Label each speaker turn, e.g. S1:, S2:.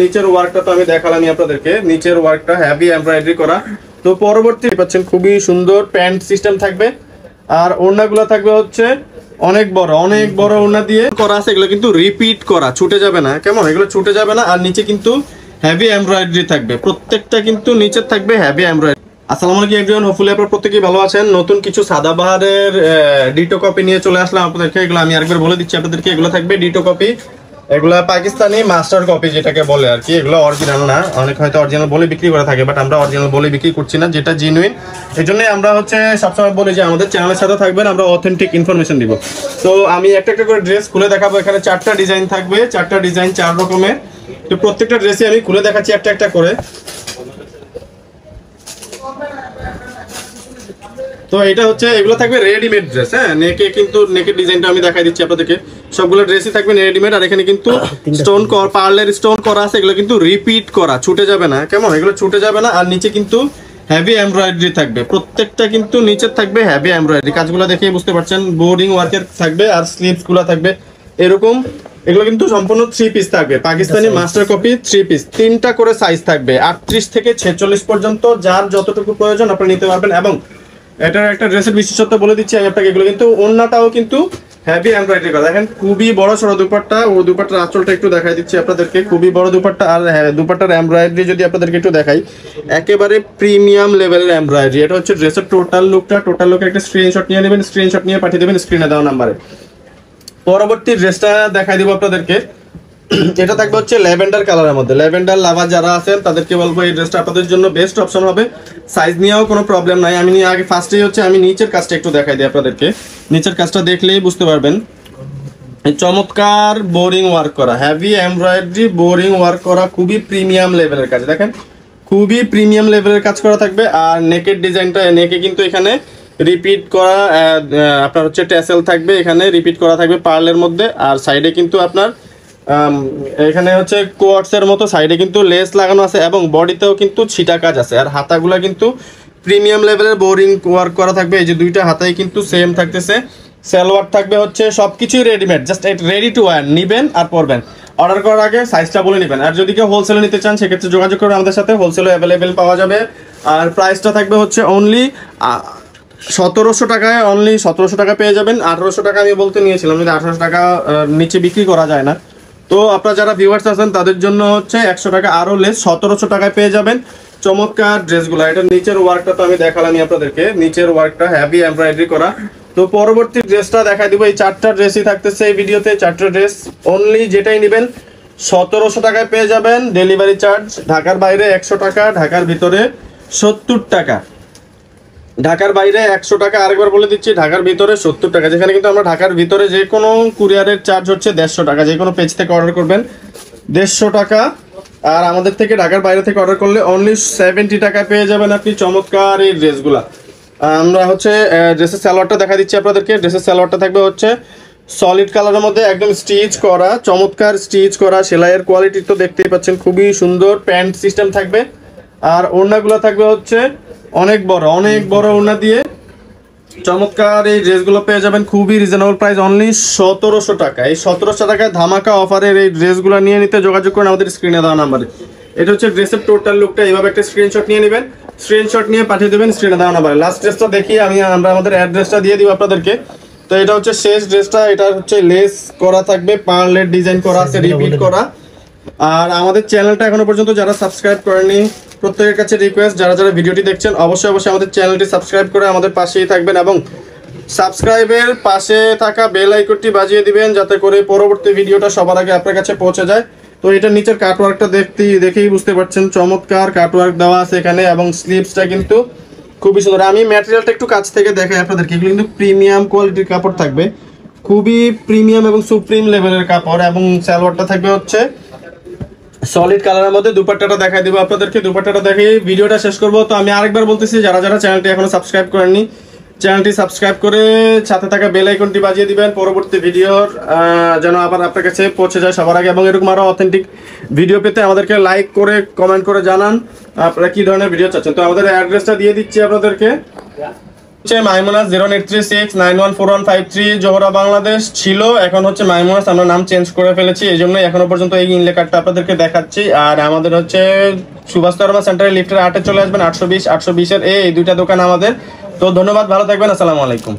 S1: নিচের ওয়ার্কটা তো আমি দেখালামই আপনাদেরকে। নিচের ওয়ার্কটা হেভি এমব্রয়ডারি করা। তো পরবর্তী পাচ্ছেন খুবই সুন্দর প্যান্ট সিস্টেম থাকবে, আর ওড়নাগুলো থাকবে হচ্ছে অনেক বড় ওড়না দিয়ে করা আছে। এগুলো কিন্তু রিপিট করা, ছুটে যাবে না, কেমন এগুলো ছুটে যাবে না। আর নিচে কিন্তু হেভি এমব্রয়ডারি থাকবে, প্রত্যেকটা কিন্তু নিচে থাকবে হেভি এমব্রয়ডারি। আসসালামু আলাইকুম এভরিওয়ান, হোপফুলি আপনারা প্রত্যেকেই ভালো আছেন। নতুন কিছু সাদাবাহারের ডিটো কপি নিয়ে চলে আসলাম আপনাদেরকে। এগুলো আমি আরেকবার বলে দিচ্ছি আপনাদেরকে, এগুলো থাকবে ডিটো কপি। এগুলা পাকিস্তানি মাস্টার কপি যেটাকে বলে আর কি। এগুলো অরিজিনাল না, অনেক হয়তো অরিজিনাল বলে বিক্রি করে থাকে, বাট আমরা অরিজিনাল বলে বিক্রি করছি না, যেটা জেনুইন। এই জন্যই আমরা হচ্ছে সবসময় বলি যে আমাদের চ্যানেলের সাথে থাকবেন, আমরা অথেন্টিক ইনফরমেশন দিব। তো আমি একটা একটা করে ড্রেস খুলে দেখাবো। এখানে 4টা ডিজাইন থাকবে, 4টা ডিজাইন 4 রকমের। তো প্রত্যেকটা ড্রেসই আমি খুলে দেখাচ্ছি একটা একটা করে। তো এটা হচ্ছে, এগুলো থাকবে রেডিমেড ড্রেস। হ্যাঁ, নেকে কিন্তু নেকের ডিজাইনটা আমি দেখাই দিচ্ছি আপনাদেরকে। সবগুলো ড্রেসই থাকবে রেডিমেড। আর এখানে কিন্তু স্টোন পার্লের স্টোন করা আছে। এগুলো কিন্তু রিপিট করা, ছুটে যাবে না, কেমন এগুলো ছুটে যাবে না। আর নিচে কিন্তু হেভি এমব্রয়ডারি থাকবে, প্রত্যেকটা কিন্তু নিচে থাকবে হেভি এমব্রয়ডারি। কাজগুলো দেখেই বুঝতে পারছেন, বোর্ডিং ওয়ার্কের থাকবে। আর স্লিভস গুলো থাকবে এরকম। এগুলো কিন্তু সম্পূর্ণ 3 পিস থাকবে, পাকিস্তানি মাস্টার কপি 3 পিস। 3টা করে সাইজ থাকবে, 38 থেকে 46 পর্যন্ত, যার যতটুকু প্রয়োজন আপনি নিতে পারবেন। এবং এটার একটা ড্রেসের বিশেষত্ব বলে দিচ্ছি আমি আপনাকে। এগুলো কিন্তু ওড়নাটাও কিন্তু হেভি এমব্রয়ডারি করা। দেখেন খুবই বড় সড়ো দুপাট্টা। ও দুপাট্টার আঁচলটা একটু দেখাই দিচ্ছি আপনাদেরকে, খুবই বড় দুপাট্টা। আর দুপাট্টার এমব্রয়ডারি যদি আপনাদেরকে একটু দেখাই, একেবারে প্রিমিয়াম লেভেলের এমব্রয়ডারি। এটা হচ্ছে ড্রেসের টোটাল লুকটা। টোটাল লুকে একটা স্ক্রিনশট নিয়ে নেবেন, স্ক্রিনশট নিয়ে পাঠিয়ে দেবেন স্ক্রিনে দেওয়া নাম্বারে। পরবর্তী ড্রেসটা দেখাই দিব আপনাদেরকে। এটা থাকবে হচ্ছে ল্যাভেন্ডার কালারের মধ্যে। ল্যাভেন্ডার লাভার যারা আছেন তাদেরকে বলবো এই ড্রেসটা আপনাদের জন্য বেস্ট অপশন হবে। সাইজ নিয়েও কোনো প্রবলেম নাই। আমি আগে ফার্স্টেই হচ্ছে আমি নিচের কাজটা একটু দেখাই দিই আপনাদেরকে। নিচের কাজটা দেখলেই বুঝতে পারবেন। চমৎকার বোরিং ওয়ার্ক করা, হেভি এমব্রয়ডারি বোরিং ওয়ার্ক করা, খুবই প্রিমিয়াম লেভেলের কাজ। দেখেন খুবই প্রিমিয়াম লেভেলের কাজ করা থাকবে। আর নেকের ডিজাইনটা, নেকে কিন্তু এখানে রিপিট করা আপনার হচ্ছে ট্যাসেল থাকবে, এখানে রিপিট করা থাকবে পার্লের মধ্যে। আর সাইডে কিন্তু আপনার এখানে হচ্ছে কোয়ার্টসের মতো সাইডে কিন্তু লেস লাগানো আছে, এবং বডিতেও কিন্তু ছিটা কাজ আছে। আর হাতাগুলা কিন্তু প্রিমিয়াম লেভেলের বোরিং ওয়ার্ক করা থাকবে। এই যে দুইটা হাতাই কিন্তু সেম থাকতেছে। সালোয়ার থাকবে হচ্ছে সবকিছুই readymade, just ready to wire, নিবেন আর পরবেন। অর্ডার করার আগে সাইজটা বলে নেবেন। আর যদি কেউ হোলসেলে নিতে চান সেক্ষেত্রে যোগাযোগ করবেন আমাদের সাথে, হোলসেলে অ্যাভেলেবেল পাওয়া যাবে। আর প্রাইসটা থাকবে হচ্ছে অনলি 1700 টাকায়, অনলি 1700 টাকা পেয়ে যাবেন। 1800 টাকা আমি বলতে নিয়েছিলাম, যদি 1800 টাকা নিচে বিক্রি করা যায় না। তো আপনারা যারা ভিউয়ার্স আছেন তাদের জন্য হচ্ছে 100 টাকা আরও লেস, 1700 টাকায় পেয়ে যাবেন চমৎকার ড্রেসগুলো। এটা নিচের ওয়ার্কটা তো আমি দেখালামই আপনাদেরকে। নিচের ওয়ার্কটা হেভি এমব্রয়ডারি করা। তো পরবর্তী ড্রেসটা দেখা দিব। এই 4টা ড্রেসই থাকতেছে এই ভিডিওতে। 4টা ড্রেস অনলি যেটাই নেবেন 1700 টাকায় পেয়ে যাবেন। ডেলিভারি চার্জ ঢাকার বাইরে 100 টাকা, ঢাকার ভিতরে 70 টাকা। ঢাকার বাইরে 100 টাকা, আরেকবার বলে দিচ্ছি, ঢাকার ভিতরে 70 টাকা। যেখানে কিন্তু আমরা ঢাকার ভিতরে যে কোনো কুরিয়ারের চার্জ হচ্ছে 150 টাকা। যে কোনো পেজ থেকে অর্ডার করবেন 150 টাকা। আর আমাদের থেকে ঢাকার বাইরে থেকে অর্ডার করলে অনলি 70 টাকায় পেয়ে যাবেন আপনি চমৎকার এই ড্রেসগুলা। আমরা হচ্ছে ড্রেসের সালোয়ারটা দেখা দিচ্ছি আপনাদেরকে। ড্রেসের সালোয়ারটা থাকবে হচ্ছে সলিড কালারের মধ্যে, একদম স্টিচ করা, চমৎকার স্টিচ করা। সেলাইয়ের কোয়ালিটি তো দেখতেই পাচ্ছেন, খুবই সুন্দর প্যান্ট সিস্টেম থাকবে। আর ওড়নাগুলো থাকবে হচ্ছে অনেক বড় ওড়না দিয়ে চমৎকার এই ড্রেসগুলো পেয়ে যাবেন খুবই রিজনেবল প্রাইস, অনলি 1700 টাকা। এই 1700 টাকায় ধামাকা অফারের এই ড্রেসগুলো নিয়ে নিতে যোগাযোগ করেন আমাদের স্ক্রিনে দেওয়া নাম্বারে। এটা হচ্ছে ড্রেসের টোটাল লুকটা। এইভাবে একটা স্ক্রিনশট নিয়ে নেবেন, স্ক্রিনশট নিয়ে পাঠিয়ে দেবেন স্ক্রিনে দেওয়া নাম্বারে। লাস্ট ড্রেসটা দেখি আমরা আমাদের অ্যাড্রেসটা দিয়ে দিব আপনাদেরকে। তো এটা হচ্ছে শেষ ড্রেসটা। এটা হচ্ছে লেস করা থাকবে, পার্লের ডিজাইন করা আছে, রিপিট করা। আর আমাদের চ্যানেলটা এখনো পর্যন্ত যারা সাবস্ক্রাইব করেনি, প্রত্যেকের কাছে রিকোয়েস্ট, যারা যারা ভিডিওটি দেখছেন অবশ্যই আমাদের চ্যানেলটি সাবস্ক্রাইব করে আমাদের পাশেই থাকবেন, এবং সাবস্ক্রাইবের পাশে থাকা বেল আইকনটি বাজিয়ে দিবেন যাতে করে পরবর্তী ভিডিওটা সবার আগে আপনার কাছে পৌঁছে যায়। তো এটার নিচের কাটওয়ার্কটা দেখেই বুঝতে পারছেন, চমৎকার কাটওয়ার্ক দেওয়া আছে এখানে, এবং স্লিভসটা কিন্তু খুবই সুন্দর। আমি ম্যাটেরিয়ালটা একটু কাছ থেকে দেখাই আপনাদেরকে। এগুলো কিন্তু প্রিমিয়াম কোয়ালিটির কাপড় থাকবে, খুবই প্রিমিয়াম এবং সুপ্রিম লেভেলের কাপড়। এবং সালোয়ারটা থাকবে হচ্ছে সলিড কালারের মধ্যে। দুপাট্টাটা দেখাই দিব আপনাদেরকে। দুপাট্টাটা দেখে ভিডিওটা শেষ করব। তো আমি আরেকবার বলতেছি, যারা যারা চ্যানেলটি এখনো সাবস্ক্রাইব করেননি, চ্যানেলটি সাবস্ক্রাইব করে সাথে থাকা বেল আইকনটি বাজিয়ে দিবেন, পরবর্তী ভিডিওর যেন আবার আপনার কাছে পৌঁছে যায় সবার আগে। এবং এরকম আরও অথেন্টিক ভিডিও পেতে আমাদেরকে লাইক করে কমেন্ট করে জানান আপনারা কী ধরনের ভিডিও চাচ্ছেন। তো আমাদের অ্যাড্রেসটা দিয়ে দিচ্ছি আপনাদেরকে। হচ্ছে মাইমুনাস 08369145153 জোহরা বাংলাদেশ ছিল, এখন হচ্ছে মাইমুনাস, আমরা নাম চেঞ্জ করে ফেলেছি, এই জন্য এখনো পর্যন্ত এই ইনলে কার্ডটা আপনাদেরকে দেখাচ্ছি। আর আমাদের হচ্ছে সুভাষ তারমা সেন্টারে লিফটের 8-এ চলে আসবেন, 820 820 এর এই দুইটা দোকান আমাদের। তো ধন্যবাদ, ভালো থাকবেন, আসসালামু আলাইকুম।